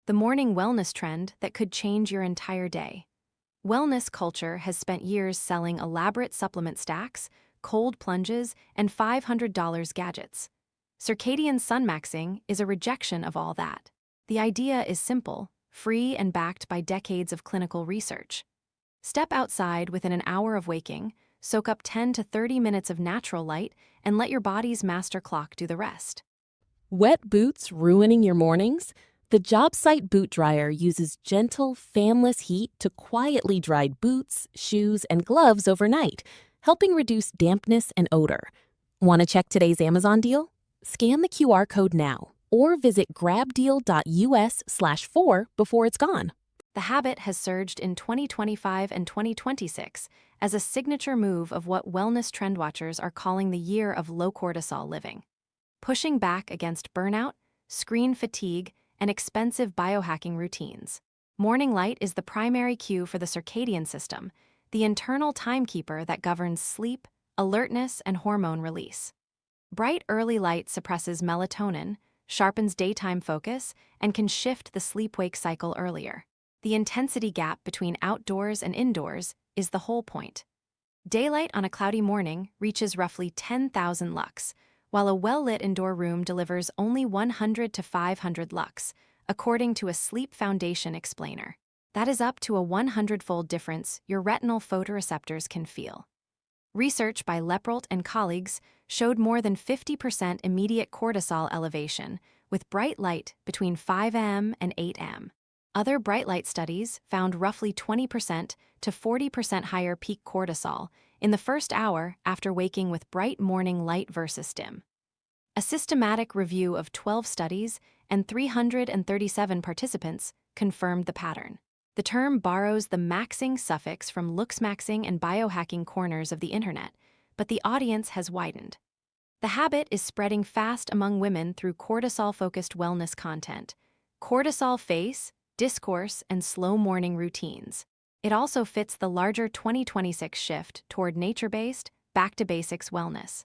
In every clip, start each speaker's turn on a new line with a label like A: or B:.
A: the morning wellness trend that could change your entire day. Wellness culture has spent years selling elaborate supplement stacks, cold plunges, and $500 gadgets. Circadian Sunmaxxing is a rejection of all that. The idea is simple, free, and backed by decades of clinical research. Step outside within an hour of waking, soak up 10 to 30 minutes of natural light, and let your body's master clock do the rest.
B: Wet boots ruining your mornings? The job site boot dryer uses gentle, fanless heat to quietly dry boots, shoes, and gloves overnight, helping reduce dampness and odor. Want to check today's Amazon deal? Scan the QR code now or visit grabdeal.us/4 before it's gone.
A: The habit has surged in 2025 and 2026 as a signature move of what wellness trendwatchers are calling the year of low cortisol living. Pushing back against burnout, screen fatigue, and expensive biohacking routines. Morning light is the primary cue for the circadian system, the internal timekeeper that governs sleep, alertness, and hormone release. Bright early light suppresses melatonin, sharpens daytime focus, and can shift the sleep-wake cycle earlier. The intensity gap between outdoors and indoors is the whole point. Daylight on a cloudy morning reaches roughly 10,000 lux, while a well-lit indoor room delivers only 100 to 500 lux, according to a Sleep Foundation explainer. That is up to a 100-fold difference your retinal photoreceptors can feel. Research by Leprolt and colleagues showed more than 50% immediate cortisol elevation with bright light between 5 a.m. and 8 a.m. Other bright light studies found roughly 20% to 40% higher peak cortisol in the first hour after waking with bright morning light versus dim. A systematic review of 12 studies and 337 participants confirmed the pattern. The term borrows the maxing suffix from looksmaxing and biohacking corners of the internet, but the audience has widened. The habit is spreading fast among women through cortisol-focused wellness content, cortisol face, discourse, and slow morning routines. It also fits the larger 2026 shift toward nature-based, back-to-basics wellness.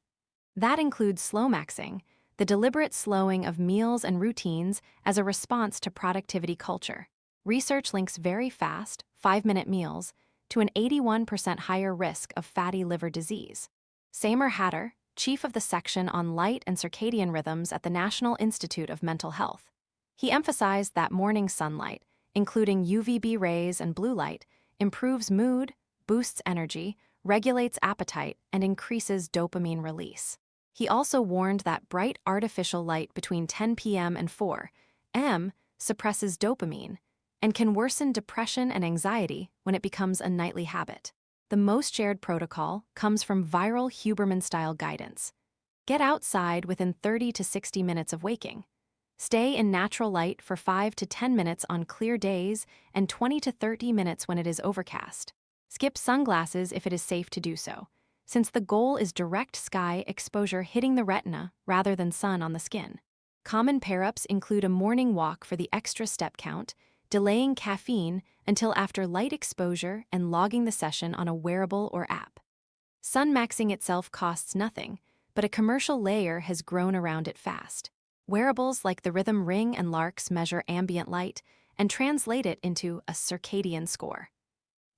A: That includes slow maxing, the deliberate slowing of meals and routines as a response to productivity culture. Research links very fast, 5-minute meals to an 81% higher risk of fatty liver disease. Samer Hatter, chief of the section on light and circadian rhythms at the National Institute of Mental Health. He emphasized that morning sunlight, including UVB rays and blue light, improves mood, boosts energy, regulates appetite, and increases dopamine release. He also warned that bright artificial light between 10 p.m. and 4 a.m. suppresses dopamine and can worsen depression and anxiety when it becomes a nightly habit. The most shared protocol comes from viral Huberman-style guidance. Get outside within 30 to 60 minutes of waking. Stay in natural light for 5 to 10 minutes on clear days and 20 to 30 minutes when it is overcast. Skip sunglasses if it is safe to do so, since the goal is direct sky exposure hitting the retina rather than sun on the skin. Common pair-ups include a morning walk for the extra step count, delaying caffeine until after light exposure, and logging the session on a wearable or app. Sunmaxing itself costs nothing, but a commercial layer has grown around it fast. Wearables like the Rhythm Ring and Larks measure ambient light and translate it into a circadian score.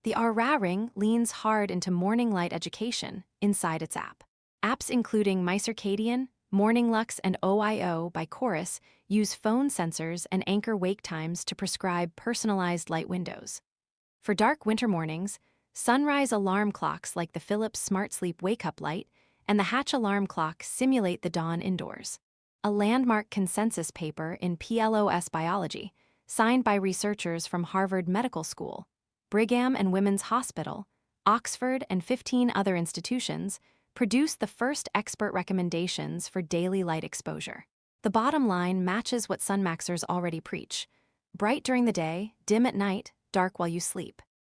A: The Aura Ring leans hard into morning light education inside its app. Apps including MyCircadian, Morning Lux, and OIO by Chorus use phone sensors and anchor wake times to prescribe personalized light windows. For dark winter mornings, sunrise alarm clocks like the Philips Smart Sleep Wake-Up Light and the Hatch alarm clock simulate the dawn indoors. A landmark consensus paper in PLOS Biology, signed by researchers from Harvard Medical School, Brigham and Women's Hospital, Oxford, and 15 other institutions, produced the first expert recommendations for daily light exposure. The bottom line matches what Sunmaxers already preach: bright during the day, dim at night, dark while you sleep.